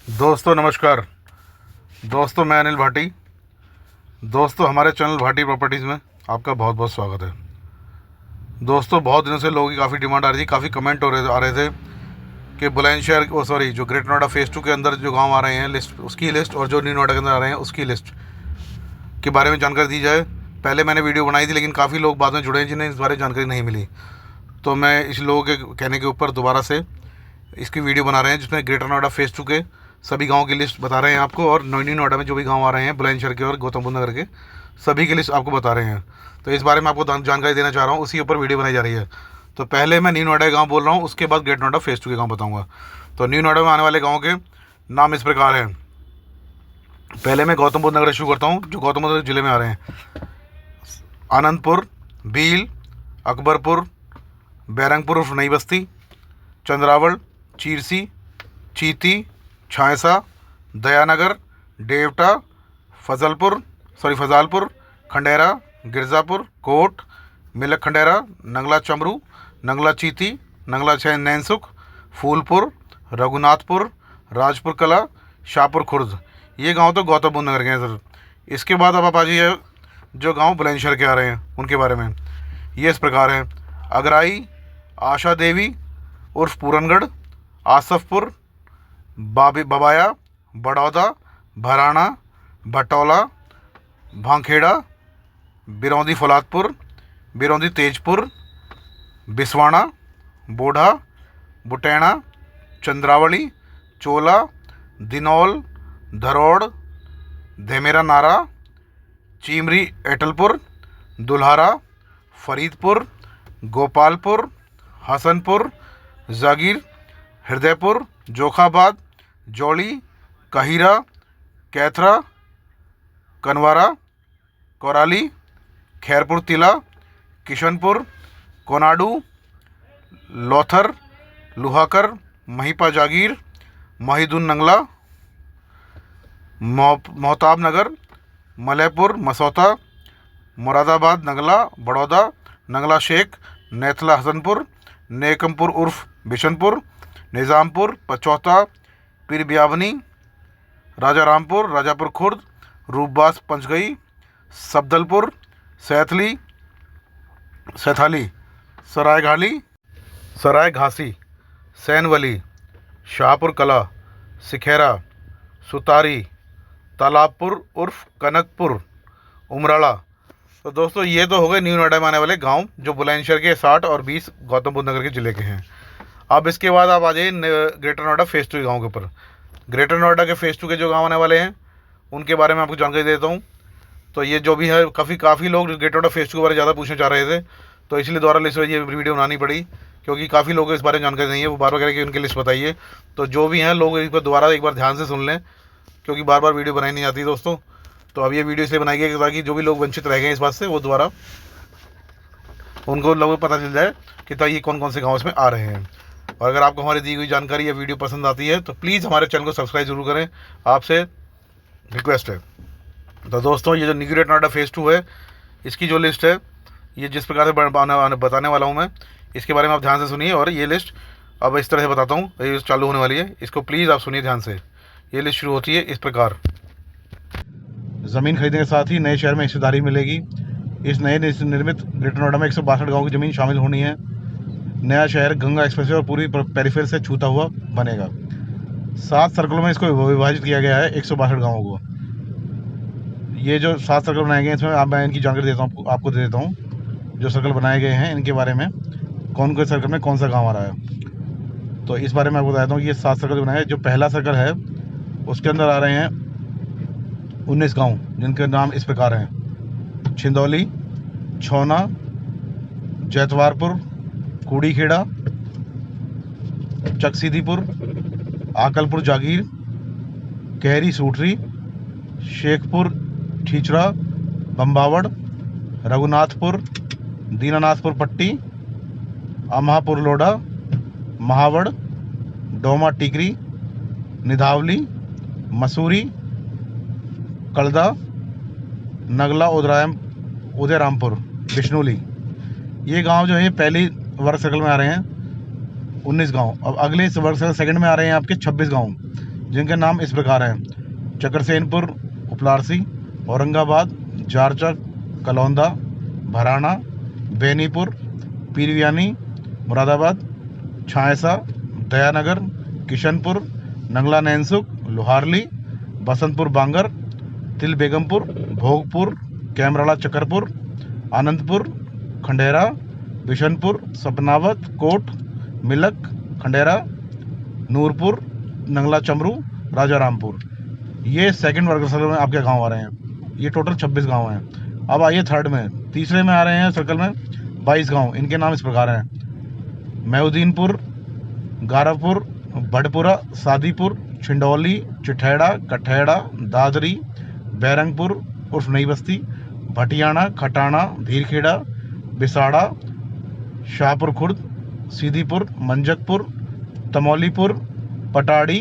दोस्तों नमस्कार। दोस्तों मैं अनिल भाटी। दोस्तों हमारे चैनल भाटी प्रॉपर्टीज़ में आपका बहुत बहुत स्वागत है। दोस्तों बहुत दिनों से लोगों की काफ़ी डिमांड आ रही थी, काफ़ी कमेंट आ रहे थे कि बुलंदशहर जो ग्रेटर नोएडा फेज़ 2 के अंदर जो गांव आ रहे हैं लिस्ट, उसकी लिस्ट, और जो न्यू नोएडा के अंदर आ रहे हैं उसकी लिस्ट के बारे में जानकारी दी जाए। पहले मैंने वीडियो बनाई थी, लेकिन काफ़ी लोग बाद में जुड़े हैं जिन्हें इस बारे में जानकारी नहीं मिली, तो मैं इस लोगों के कहने के ऊपर दोबारा से इसकी वीडियो बना रहे हैं, जिसमें ग्रेटर नोएडा फेज़ 2 के सभी गाँव की लिस्ट बता रहे हैं आपको, और न्यू नोएडा में जो भी गाँव आ रहे हैं बुलंदशहर के और गौतम बुद्ध नगर के, सभी की लिस्ट आपको बता रहे हैं। तो इस बारे में आपको जानकारी देना चाह रहा हूँ, उसी ऊपर वीडियो बनाई जा रही है। तो पहले मैं न्यू नोएडा के गाँव बोल रहा हूँ, उसके बाद ग्रेटर नोएडा फेज़ 2 के गाँव बताऊँगा। तो न्यू नोएडा में आने वाले गाँव के नाम इस प्रकार हैं। पहले मैं गौतम बुद्ध नगर शुरू करता हूँ, जो गौतम बुद्ध नगर जिले में आ रहे हैं। आनंदपुर, भील, अकबरपुर, बैरंगपुर उर्फ नई बस्ती, चंद्रावल, चीरसी, चीती, छायसा, दयानगर, डेवटा, फजालपुर, खंडेरा, गिरजापुर, कोट, मिलक खंडेरा, नंगला चमरू, नंगला चीती, नंगला नैनसुख, फूलपुर, रघुनाथपुर, राजपुर कला, शाहपुर खुर्द। ये गांव तो गौतम बुद्ध नगर के हैं सर। इसके बाद अब आप आ जाइए जो गांव बुलंदशहर के आ रहे हैं उनके बारे में। ये इस प्रकार हैं: अगराई, आशा देवी उर्फ पूरनगढ़, आसफपुर, बबाया, बड़ौदा, भराना, भटौला, भांखेड़ा, बिरौंदी फौलादपुर, बिरौंदी तेजपुर, बिसवाड़ा, बोढ़ा, बुटैना, चंद्रावली, चोला, दिनौल, धरोड़, धेमेरा नारा, चीमरी, एटलपुर, दुल्हारा, फरीदपुर, गोपालपुर, हसनपुर, जागीर, हृदयपुर, जोखाबाद, जौली, कहीरा, कैथरा, कनवारा, कोराली, खैरपुर तिला, किशनपुर, कोनाडू, लोथर, लुहाकर, महिपा जागीर, महिदुन नंगला, मोहताब नगर, मलयपुर, मसौता, मुरादाबाद, नंगला, बड़ौदा, नंगला शेख, नेथला हसनपुर, नेकमपुर उर्फ बिशनपुर, निज़ामपुर, पचौता, पीर बियावनी, राजा रामपुर, राजापुर खुर्द, रूपबास पंचगई, सब्दलपुर, सैथाली, सराय घासी, सैनवली, शाहपुर कला, सिखेरा, सुतारी, तालाबपुर उर्फ कनकपुर, उमराला। तो दोस्तों ये तो हो गए न्यू नोएडा में आने वाले गांव जो बुलंदशहर के 60 और 20 गौतम बुद्ध नगर के ज़िले के हैं। अब इसके बाद आप आ जाइए ग्रेटर नोएडा फेज़ 2 के गाँव के ऊपर। ग्रेटर नोएडा के फेज़ 2 के जो गाँव आने वाले हैं उनके बारे में आपको जानकारी देता हूँ। तो ये जो भी है, काफ़ी लोग ग्रेटर नोएडा फेज़ 2 के बारे में ज़्यादा पूछना चाह रहे थे, तो इसलिए दोबारा लिस्ट ये वीडियो बनानी पड़ी, क्योंकि काफ़ी लोगों को इस बारे में जानकारी नहीं है। वो बार बार कह रहे कि उनकी लिस्ट बताइए। तो जो भी हैं लोग इस पर दोबारा एक बार ध्यान से सुन लें, क्योंकि बार बार वीडियो बनाई नहीं आती दोस्तों। तो अब ये वीडियो इसलिए बनाई गई ताकि जो भी लोग वंचित रह गए इस बात से, वो दोबारा उनको लोगों को पता चल जाए कि तो ये कौन कौन से गाँव इसमें आ रहे हैं। और अगर आपको हमारी दी हुई जानकारी या वीडियो पसंद आती है तो प्लीज़ हमारे चैनल को सब्सक्राइब जरूर करें, आपसे रिक्वेस्ट है। तो दोस्तों ये जो ग्रेटर नोएडा फेज़ 2 है, इसकी जो लिस्ट है, ये जिस प्रकार से बताने वाला हूँ मैं, इसके बारे में आप ध्यान से सुनिए। और ये लिस्ट अब इस तरह से बताता हूँ, ये चालू होने वाली है, इसको प्लीज़ आप सुनिए ध्यान से। ये लिस्ट शुरू होती है इस प्रकार: ज़मीन खरीदने के साथ ही नए शहर में हिस्सेदारी मिलेगी। इस नए निर्मित ग्रेटर नोएडा में 162 गाँव की ज़मीन शामिल होनी है। नया शहर गंगा एक्सप्रेसवे और पूरी पेरिफेर से छूता हुआ बनेगा। 7 सर्कलों में इसको विभाजित किया गया है 162 गाँवों को। ये जो 7 सर्कल बनाए गए हैं, इसमें मैं इनकी जानकारी देता हूँ, आपको दे देता हूँ। जो सर्कल बनाए गए हैं इनके बारे में, कौन कौन सर्कल में कौन सा गाँव आ रहा है, तो इस बारे में आपको बताता हूँ। ये 7 सर्कल बनाए, जो पहला सर्कल है उसके अंदर आ रहे हैं 19 गाँव, जिनके नाम इस प्रकार हैं: छिंदौली, छौना, जैतवारपुर, कूड़ीखेड़ा, चकसीदीपुर, आकलपुर जागीर, कहरी सूठरी, शेखपुर ठीचरा, बम्बावड़, रघुनाथपुर, दीनानाथपुर पट्टी, अम्हापुर लोडा, महावड़, डोमा टिकरी, निधावली, मसूरी, कलदा, नगला, उदयरामपुर, बिश्नोली। ये गांव जो है पहली वर्ग सर्कल में आ रहे हैं 19 गांव। अब अगले वर्ग सर्कल सेकंड में आ रहे हैं आपके 26 गांव। जिनके नाम इस प्रकार हैं: चकरसेनपुर, उपलारसी, औरंगाबाद, जारचक, कलौंदा, भराना, बेनीपुर, पीरवियानी, मुरादाबाद, छायसा, दयानगर, किशनपुर, नंगला नैनसुख, लोहारली, बसंतपुर बांगर, तिल बेगमपुर, भोगपुर, कैमराला चकरपुर, आनंदपुर, खंडेरा, बिशनपुर, सपनावत, कोट, मिलक, खंडेरा, नूरपुर, नंगला चमरू, राजारामपुर। ये सेकंड वर्ग सर्कल में आपके गांव आ रहे हैं। ये टोटल 26 गांव हैं। अब आइए थर्ड में, तीसरे में आ रहे हैं सर्कल में 22 गांव। इनके नाम इस प्रकार हैं: मेहुद्दीनपुर, गारापुर, बड़पुरा, सादीपुर, छिंडौली, चिठैड़ा, कठैड़ा, दादरी, बैरंगपुर उर्फ नई बस्ती, भटियाना, खटाना, धीरखेड़ा, बिसाड़ा, शाहपुर खुर्द, सीधीपुर, मंजकपुर, तमौलीपुर, पटाड़ी,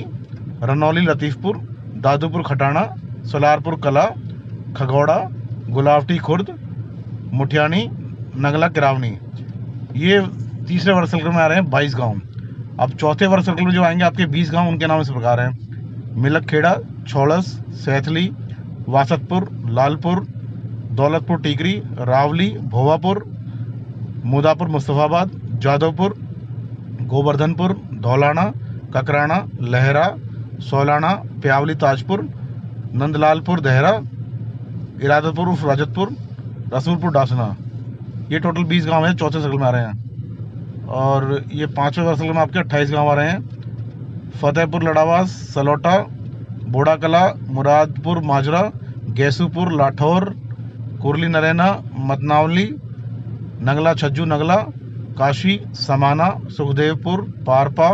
रनौली, लतीफ़पुर, दादूपुर, खटाना, सोलारपुर कला, खगौड़ा, गुलावटी खुर्द, मुठियानी, नगला, किरावनी। ये तीसरे वर्ग सर्कल में आ रहे हैं 22 गांव। अब चौथे वर्ग सर्कल में जो आएंगे आपके 20 गांव, उनके नाम इस प्रकार हैं: मिलकखेड़ा, छोड़स, सैथली, वासतपुर, लालपुर, दौलतपुर टीकरी, रावली, भोवापुर, मुदापुर मुस्तफ़ाबाद, जादवपुर, गोवर्धनपुर, धौलाना, ककराना, लहरा, सोलाना, प्यावली, ताजपुर, नंदलालपुर, देहरा, इरादतपुर उर्फ राजतपुर, रसूलपुर, डासना। ये टोटल 20 गांव हैं, चौथे सर्कल में आ रहे हैं। और ये पाँचवें वर्ग सर्कल में आपके 28 गांव आ रहे हैं: फतेहपुर, लड़ावास, सलोटा, बोड़ाकला, मुरादपुर माजरा, गैसूपुर, लाठौर, कुरली नरैना, मतनावली, नंगला छज्जू, नगला, काशी, समाना, सुखदेवपुर, पारपा,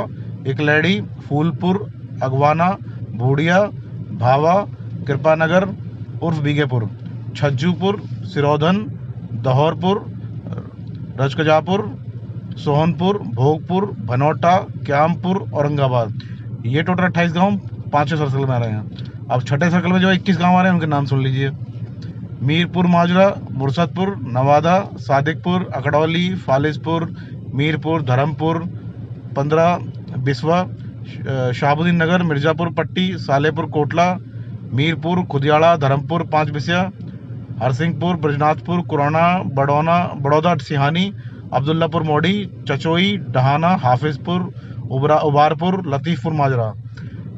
इकलैड़ी, फूलपुर, अगवाना, बूढ़िया, भावा, कृपानगर उर्फ बीगेपुर, छज्जूपुर, सिरोधन, दहौरपुर, रजकजापुर, सोहनपुर, भोगपुर, भनौटा, क्यामपुर, औरंगाबाद। ये टोटल 28 गांव पाँचवें सर्कल में आ रहे हैं। अब छठे सर्कल में जो 21 गांव आ रहे हैं उनके नाम सुन लीजिए: मीरपुर माजरा, मुर्सदपुर, नवादा, सादिकपुर, अकड़ौली, फालिसपुर, मीरपुर, धर्मपुर, 15, बिस्वा, शाहबुद्दीन नगर, मिर्ज़ापुर पट्टी, सालेपुर कोटला, मीरपुर, खुदियाड़ा, धर्मपुर, 5 बिस्या, हरसिंहपुर, ब्रजनाथपुर, कुराना, बड़ौदा, सिहानी, अब्दुल्लापुर मोड़ी, चचोई, डहाना, हाफिजपुर, उबारपुर, लतीफ़पुर माजरा।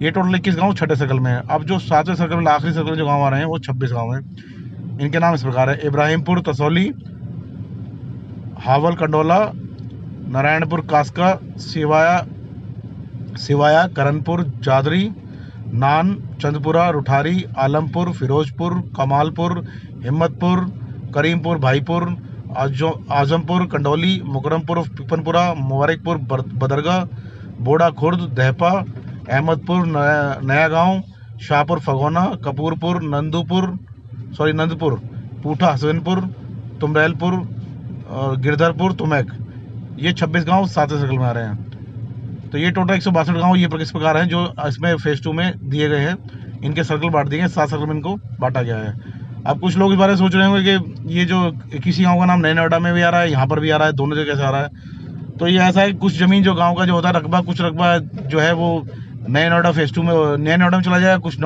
ये टोटल 21 गांव छठे सर्कल में है। अब जो सातवें सर्कल में आखिरी सर्कल में जो गांव आ रहे हैं वो 26 गांव हैं। इनके नाम इस प्रकार है: इब्राहिमपुर, तसौली, हावल, कंडोला, नारायणपुर, कास्का, सिवाया, करणपुर, जादरी, नान, चंदपुरा, रुठारी, आलमपुर, फिरोजपुर, कमालपुर, हिम्मतपुर, करीमपुर, भाईपुर, आजमपुर, कंडौली, मुकरमपुर, पिपनपुरा, मुबारकपुर, बदरगा, बोड़ा खुर्द, दहपा, अहमदपुर, नया गांव, शाहपुर, फगोना, कपूरपुर, नंदपुर, पूठा, हसनपुर, तुमरेलपुर और गिरधरपुर, तुमैक। ये 26 गांव सातवें सर्कल में आ रहे हैं। तो ये टोटल 162 गांव ये किस प्रकार हैं जो इसमें फेज 2 में दिए गए हैं। इनके सर्कल बांट दिए गए, 7 सर्कल में इनको बांटा गया है। अब कुछ लोग इस बारे में सोच रहे होंगे कि ये जो किसी गांव का नाम नए नोएडा में भी आ रहा है, यहाँ पर भी आ रहा है, दोनों जगह कैसे आ रहा है। तो ये ऐसा है, कुछ ज़मीन जो गांव का जो होता है रकबा, कुछ रकबा जो है वो नए नोएडा फेज 2 में, नए नोएडा में चला जाएगा, कुछ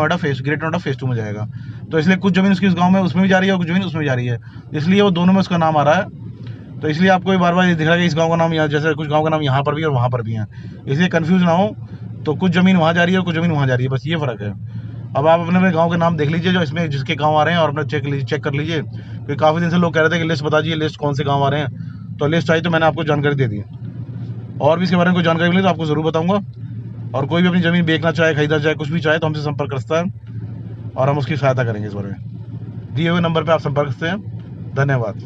ग्रेट नोएडा फेज 2 में जाएगा। तो इसलिए कुछ ज़मीन उसकी उस गाँव में उसमें भी जा रही है और कुछ ज़मीन उसमें जा रही है, इसलिए वो दोनों में उसका नाम आ रहा है। तो इसलिए आपको बार बार ये दिख रहा है कि इस गाँव का नाम यहाँ, जैसे कुछ गाँव का नाम यहाँ पर भी और वहाँ पर भी है, इसलिए कन्फ्यूज़ ना हो। तो कुछ ज़मीन वहाँ जा रही है और कुछ ज़मीन वहाँ जा रही है, बस ये फ़र्क है। अब आप अपने गांव के नाम देख लीजिए जो इसमें जिसके गांव आ रहे हैं और अपना चेक कर लीजिए, क्योंकि काफ़ी दिन से लोग कह रहे थे कि लिस्ट बता दीजिए, लिस्ट कौन से गांव आ रहे हैं। तो लिस्ट आई तो मैंने आपको जानकारी दे दी। और भी इसके बारे में कोई जानकारी मिली तो आपको ज़रूर बताऊंगा। और कोई भी अपनी ज़मीन बेचना चाहे, खरीदना चाहे, कुछ भी चाहे तो हमसे संपर्क कर सकता है और हम उसकी सहायता करेंगे। इस बारे में दिए हुए नंबर पर आप संपर्क करते हैं। धन्यवाद।